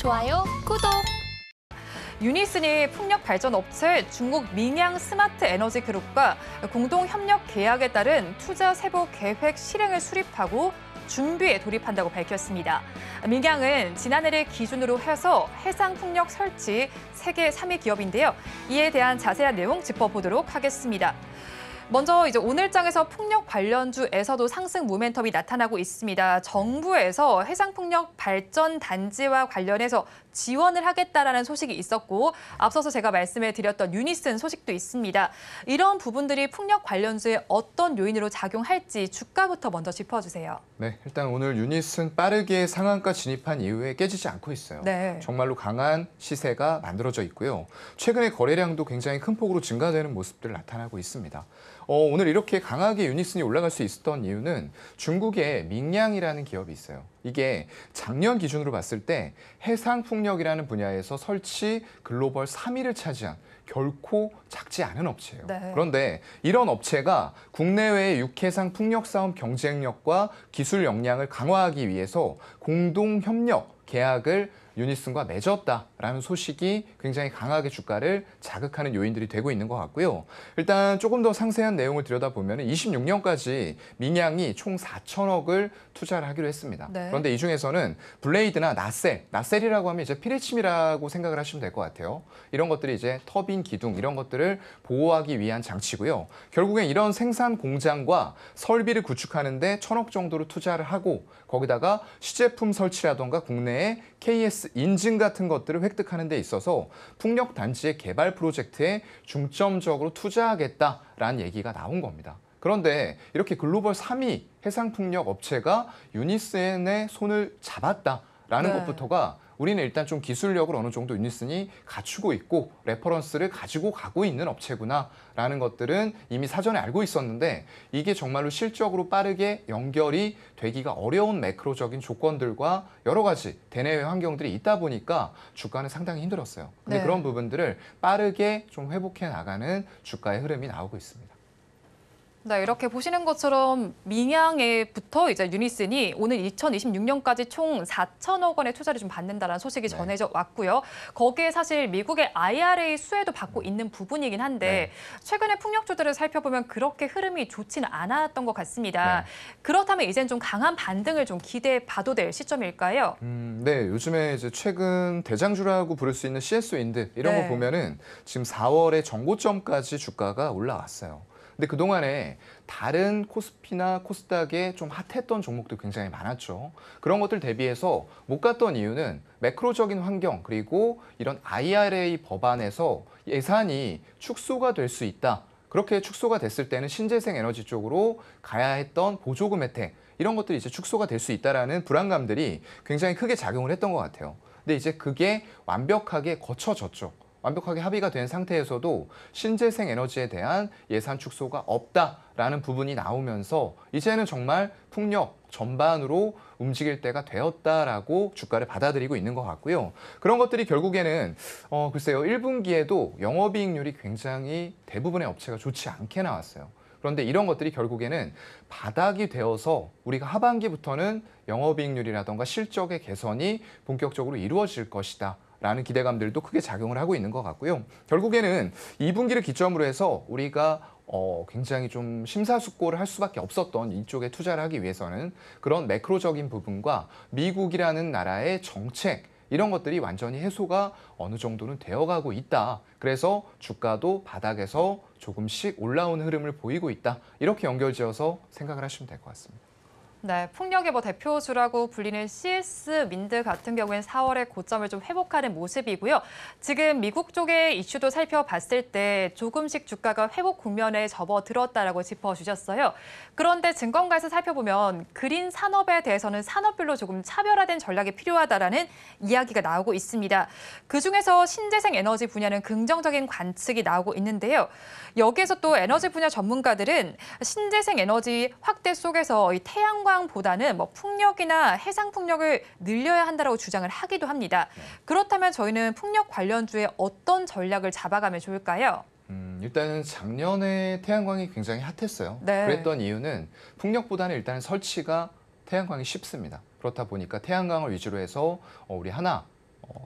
좋아요, 구독! 유니슨이 풍력 발전 업체 중국 민양 스마트 에너지 그룹과 공동 협력 계약에 따른 투자 세부 계획 실행을 수립하고 준비에 돌입한다고 밝혔습니다. 민양은 지난해를 기준으로 해서 해상 풍력 설치 세계 3위 기업인데요. 이에 대한 자세한 내용 짚어보도록 하겠습니다. 먼저 이제 오늘장에서 풍력 관련주에서도 상승 모멘텀이 나타나고 있습니다. 정부에서 해상풍력 발전 단지와 관련해서 지원을 하겠다라는 소식이 있었고 앞서서 제가 말씀을 드렸던 유니슨 소식도 있습니다. 이런 부분들이 풍력 관련주에 어떤 요인으로 작용할지 주가부터 먼저 짚어주세요. 네, 일단 오늘 유니슨 빠르게 상한가 진입한 이후에 깨지지 않고 있어요. 네. 정말로 강한 시세가 만들어져 있고요. 최근에 거래량도 굉장히 큰 폭으로 증가되는 모습들 나타나고 있습니다. 오늘 이렇게 강하게 유니슨이 올라갈 수 있었던 이유는 중국의 민양이라는 기업이 있어요. 이게 작년 기준으로 봤을 때 해상풍력이라는 분야에서 설치 글로벌 3위를 차지한 결코 작지 않은 업체예요. 네. 그런데 이런 업체가 국내외의 육해상 풍력 사업 경쟁력과 기술 역량을 강화하기 위해서 공동 협력 계약을 유니슨과 맺었다라는 소식이 굉장히 강하게 주가를 자극하는 요인들이 되고 있는 것 같고요. 일단 조금 더 상세한 내용을 들여다보면 26년까지 민양이 총 4천억을 투자를 하기로 했습니다. 네. 그런데 이 중에서는 블레이드나 나셀이라고 하면 이제 피레침이라고 생각을 하시면 될 것 같아요. 이런 것들이 이제 터빈 기둥 이런 것들을 보호하기 위한 장치고요. 결국엔 이런 생산 공장과 설비를 구축하는데 1,000억 정도로 투자를 하고 거기다가 시제품 설치라던가 국내에 KS 인증 같은 것들을 획득하는 데 있어서 풍력 단지의 개발 프로젝트에 중점적으로 투자하겠다라는 얘기가 나온 겁니다. 그런데 이렇게 글로벌 3위 해상풍력 업체가 유니슨의 손을 잡았다라는 네. 것부터가 우리는 일단 좀 기술력을 어느 정도 유니슨이 갖추고 있고 레퍼런스를 가지고 가고 있는 업체구나라는 것들은 이미 사전에 알고 있었는데 이게 정말로 실적으로 빠르게 연결이 되기가 어려운 매크로적인 조건들과 여러 가지 대내외 환경들이 있다 보니까 주가는 상당히 힘들었어요. 근데 네. 그런 부분들을 빠르게 좀 회복해 나가는 주가의 흐름이 나오고 있습니다. 네, 이렇게 보시는 것처럼 민양에부터 이제 유니슨이 오늘 2026년까지 총 4천억 원의 투자를 좀 받는다는 소식이 네. 전해져 왔고요. 거기에 사실 미국의 IRA 수혜도 받고 있는 부분이긴 한데 최근에 풍력주들을 살펴보면 그렇게 흐름이 좋지는 않았던 것 같습니다. 네. 그렇다면 이젠 좀 강한 반등을 좀 기대해 봐도 될 시점일까요? 네, 요즘에 이제 최근 대장주라고 부를 수 있는 CS윈드 이런 네. 거 보면은 지금 4월에 정고점까지 주가가 올라왔어요. 근데 그동안에 다른 코스피나 코스닥에 좀 핫했던 종목도 굉장히 많았죠. 그런 것들 대비해서 못 갔던 이유는 매크로적인 환경 그리고 이런 IRA 법안에서 예산이 축소가 될 수 있다. 그렇게 축소가 됐을 때는 신재생 에너지 쪽으로 가야 했던 보조금 혜택 이런 것들이 이제 축소가 될 수 있다라는 불안감들이 굉장히 크게 작용을 했던 것 같아요. 근데 이제 그게 완벽하게 거쳐졌죠. 완벽하게 합의가 된 상태에서도 신재생 에너지에 대한 예산 축소가 없다라는 부분이 나오면서 이제는 정말 풍력 전반으로 움직일 때가 되었다라고 주가를 받아들이고 있는 것 같고요. 그런 것들이 결국에는 글쎄요 1분기에도 영업이익률이 굉장히 대부분의 업체가 좋지 않게 나왔어요. 그런데 이런 것들이 결국에는 바닥이 되어서 우리가 하반기부터는 영업이익률이라던가 실적의 개선이 본격적으로 이루어질 것이다. 라는 기대감들도 크게 작용을 하고 있는 것 같고요. 결국에는 2분기를 기점으로 해서 우리가 굉장히 좀 심사숙고를 할 수밖에 없었던 이쪽에 투자를 하기 위해서는 그런 매크로적인 부분과 미국이라는 나라의 정책 이런 것들이 완전히 해소가 어느 정도는 되어가고 있다. 그래서 주가도 바닥에서 조금씩 올라오는 흐름을 보이고 있다. 이렇게 연결지어서 생각을 하시면 될 것 같습니다. 네, 풍력의 대표주라고 불리는 CS-윈드 같은 경우에는 4월에 고점을 좀 회복하는 모습이고요. 지금 미국 쪽의 이슈도 살펴봤을 때 조금씩 주가가 회복 국면에 접어들었다라고 짚어주셨어요. 그런데 증권가에서 살펴보면 그린 산업에 대해서는 산업별로 조금 차별화된 전략이 필요하다라는 이야기가 나오고 있습니다. 그중에서 신재생 에너지 분야는 긍정적인 관측이 나오고 있는데요. 여기에서 또 에너지 분야 전문가들은 신재생 에너지 확대 속에서 이 태양광보다는 풍력이나 해상 풍력을 늘려야 한다라고 주장을 하기도 합니다. 그렇다면 저희는 풍력 관련주에 어떤 전략을 잡아가면 좋을까요? 일단은 작년에 태양광이 굉장히 핫했어요. 네. 그랬던 이유는 풍력보다는 일단 설치가 태양광이 쉽습니다. 그렇다 보니까 태양광을 위주로 해서 우리 하나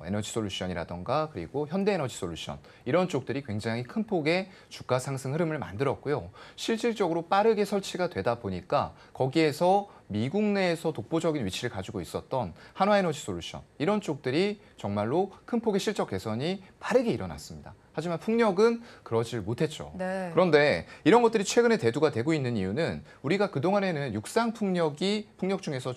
에너지솔루션이라던가 그리고 현대에너지솔루션 이런 쪽들이 굉장히 큰 폭의 주가 상승 흐름을 만들었고요. 실질적으로 빠르게 설치가 되다 보니까 거기에서 미국 내에서 독보적인 위치를 가지고 있었던 한화에너지솔루션 이런 쪽들이 정말로 큰 폭의 실적 개선이 빠르게 일어났습니다. 하지만 풍력은 그러질 못했죠. 네. 그런데 이런 것들이 최근에 대두가 되고 있는 이유는 우리가 그동안에는 육상 풍력이 풍력 중에서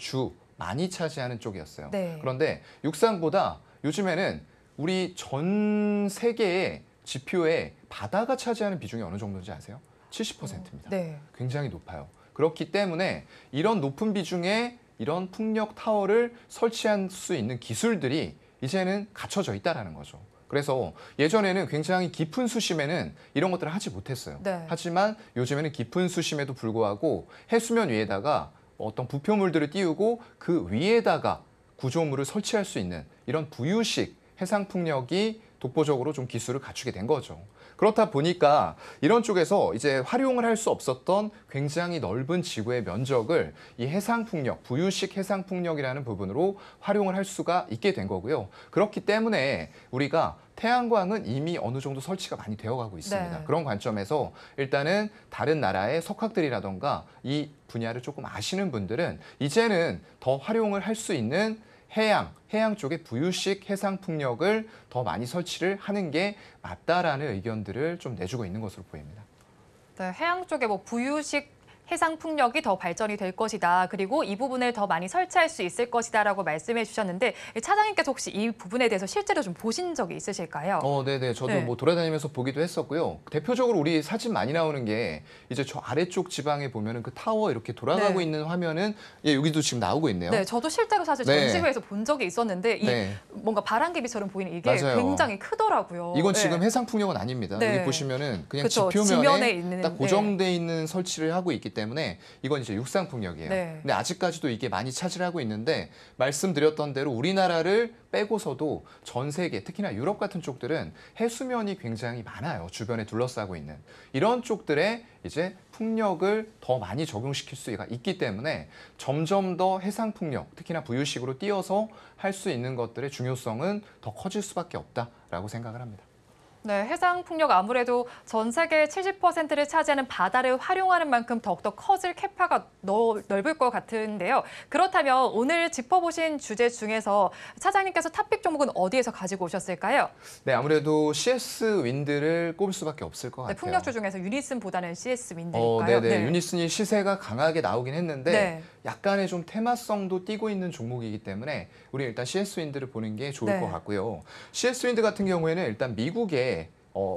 많이 차지하는 쪽이었어요. 네. 그런데 육상보다 요즘에는 우리 전 세계의 지표에 바다가 차지하는 비중이 어느 정도인지 아세요? 70%입니다. 네. 굉장히 높아요. 그렇기 때문에 이런 높은 비중의 이런 풍력 타워를 설치할 수 있는 기술들이 이제는 갖춰져 있다는 거죠. 그래서 예전에는 굉장히 깊은 수심에는 이런 것들을 하지 못했어요. 네. 하지만 요즘에는 깊은 수심에도 불구하고 해수면 위에다가 어떤 부표물들을 띄우고 그 위에다가 구조물을 설치할 수 있는 이런 부유식 해상풍력이 독보적으로 좀 기술을 갖추게 된 거죠. 그렇다 보니까 이런 쪽에서 이제 활용을 할 수 없었던 굉장히 넓은 지구의 면적을 이 해상풍력, 부유식 해상풍력이라는 부분으로 활용을 할 수가 있게 된 거고요. 그렇기 때문에 우리가 태양광은 이미 어느 정도 설치가 많이 되어가고 있습니다. 네. 그런 관점에서 일단은 다른 나라의 석학들이라던가 이 분야를 조금 아시는 분들은 이제는 더 활용을 할 수 있는 해양 쪽에 부유식 해상풍력을 더 많이 설치를 하는 게 맞다라는 의견들을 좀 내주고 있는 것으로 보입니다. 네, 해양 쪽에 뭐 부유식 해상 풍력이 더 발전이 될 것이다. 그리고 이 부분을 더 많이 설치할 수 있을 것이다라고 말씀해 주셨는데 차장님께서 혹시 이 부분에 대해서 실제로 좀 보신 적이 있으실까요? 네네. 저도 네. 뭐 돌아다니면서 보기도 했었고요. 대표적으로 우리 사진 많이 나오는 게 이제 저 아래쪽 지방에 보면은 그 타워 이렇게 돌아가고 네. 있는 화면은 여기도 지금 나오고 있네요. 네, 저도 실제로 사실 네. 전시회에서 본 적이 있었는데 이 네. 뭔가 바람개비처럼 보이는 이게 맞아요. 굉장히 크더라고요. 이건 네. 지금 해상풍력은 아닙니다. 네. 여기 보시면은 그냥 그쵸, 지면에 지표면에 있는, 딱 고정돼 있는 설치를 하고 있기 때문에 이건 이제 육상풍력이에요. 네. 근데 아직까지도 이게 많이 차지를 하고 있는데 말씀드렸던 대로 우리나라를 빼고서도 전 세계, 특히나 유럽 같은 쪽들은 해수면이 굉장히 많아요. 주변에 둘러싸고 있는. 이런 쪽들에 이제 풍력을 더 많이 적용시킬 수가 있기 때문에 점점 더 해상풍력, 특히나 부유식으로 띄어서 할 수 있는 것들의 중요성은 더 커질 수밖에 없다라고 생각을 합니다. 네, 해상 풍력 아무래도 전 세계 70%를 차지하는 바다를 활용하는 만큼 더욱더 커질 캐파가 넓을 것 같은데요. 그렇다면 오늘 짚어보신 주제 중에서 차장님께서 탑픽 종목은 어디에서 가지고 오셨을까요? 네, 아무래도 CS 윈드를 꼽을 수밖에 없을 것 네, 같아요. 풍력주 중에서 유니슨보다는 CS 윈드니까요. 네네. 유니슨이 시세가 강하게 나오긴 했는데 네. 약간의 좀 테마성도 띠고 있는 종목이기 때문에 우리 일단 CS 윈드를 보는 게 좋을 네. 것 같고요. CS 윈드 같은 경우에는 일단 미국에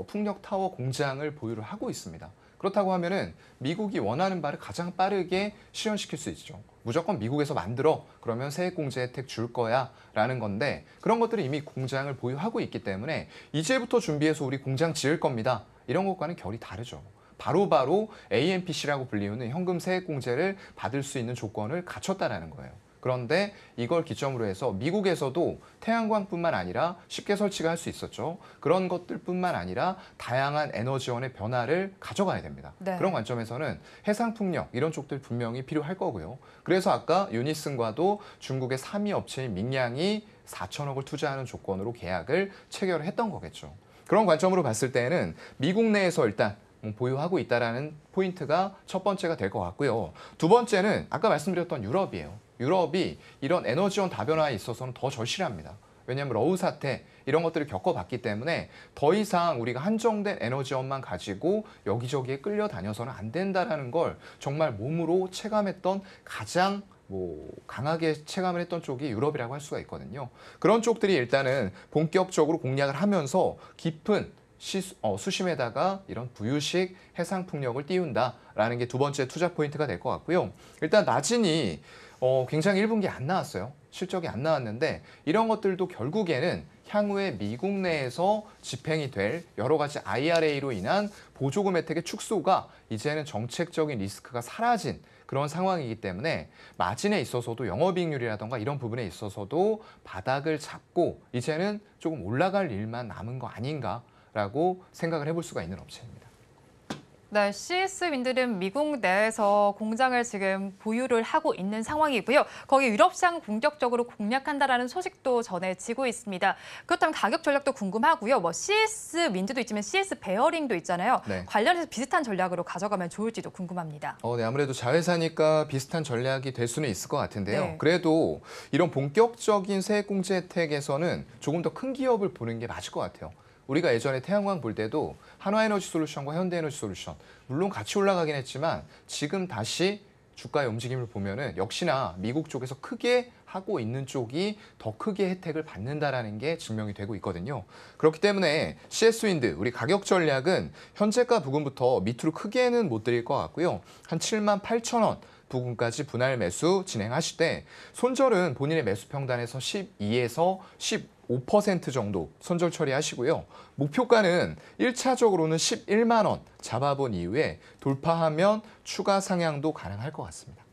풍력 타워 공장을 보유를 하고 있습니다. 그렇다고 하면은 미국이 원하는 바를 가장 빠르게 실현시킬 수 있죠. 무조건 미국에서 만들어 그러면 세액공제 혜택 줄 거야 라는 건데 그런 것들이 이미 공장을 보유하고 있기 때문에 이제부터 준비해서 우리 공장 지을 겁니다. 이런 것과는 결이 다르죠. 바로 AMPC라고 불리우는 현금 세액공제를 받을 수 있는 조건을 갖췄다라는 거예요. 그런데 이걸 기점으로 해서 미국에서도 태양광뿐만 아니라 쉽게 설치가 할 수 있었죠. 그런 것들뿐만 아니라 다양한 에너지원의 변화를 가져가야 됩니다. 네. 그런 관점에서는 해상풍력 이런 쪽들 분명히 필요할 거고요. 그래서 아까 유니슨과도 중국의 3위 업체인 밍양이 4천억을 투자하는 조건으로 계약을 체결을 했던 거겠죠. 그런 관점으로 봤을 때는 미국 내에서 일단 보유하고 있다는 포인트가 첫 번째가 될 것 같고요. 두 번째는 아까 말씀드렸던 유럽이에요. 유럽이 이런 에너지원 다변화에 있어서는 더 절실합니다. 왜냐하면 러우 사태 이런 것들을 겪어봤기 때문에 더 이상 우리가 한정된 에너지원만 가지고 여기저기에 끌려다녀서는 안 된다는 걸 정말 몸으로 체감했던 가장 강하게 체감을 했던 쪽이 유럽이라고 할 수가 있거든요. 그런 쪽들이 일단은 본격적으로 공략을 하면서 깊은 수심에다가 이런 부유식 해상풍력을 띄운다라는 게 두 번째 투자 포인트가 될 것 같고요. 일단 나진이 굉장히 1분기 안 나왔어요. 실적이 안 나왔는데 이런 것들도 결국에는 향후에 미국 내에서 집행이 될 여러 가지 IRA로 인한 보조금 혜택의 축소가 이제는 정책적인 리스크가 사라진 그런 상황이기 때문에 마진에 있어서도 영업이익률이라던가 이런 부분에 있어서도 바닥을 잡고 이제는 조금 올라갈 일만 남은 거 아닌가라고 생각을 해볼 수가 있는 업체입니다. 네, CS 윈드는 미국 내에서 공장을 지금 보유를 하고 있는 상황이고요. 거기 유럽 시장 공격적으로 공략한다라는 소식도 전해지고 있습니다. 그렇다면 가격 전략도 궁금하고요. 뭐 CS 윈드도 있지만 CS 베어링도 있잖아요. 네. 관련해서 비슷한 전략으로 가져가면 좋을지도 궁금합니다. 네, 아무래도 자회사니까 비슷한 전략이 될 수는 있을 것 같은데요. 네. 그래도 이런 본격적인 세액공제 혜택에서는 조금 더 큰 기업을 보는 게 맞을 것 같아요. 우리가 예전에 태양광 볼 때도 한화에너지솔루션과 현대에너지솔루션 물론 같이 올라가긴 했지만 지금 다시 주가의 움직임을 보면은 역시나 미국 쪽에서 크게 하고 있는 쪽이 더 크게 혜택을 받는다라는 게 증명이 되고 있거든요. 그렇기 때문에 CS윈드 우리 가격 전략은 현재가 부근부터 밑으로 크게는 못 드릴 것 같고요. 한 78,000원 부근까지 분할 매수 진행하시되 손절은 본인의 매수 평단에서 12에서 15% 정도 손절 처리하시고요. 목표가는 1차적으로는 11만 원 잡아본 이후에 돌파하면 추가 상향도 가능할 것 같습니다.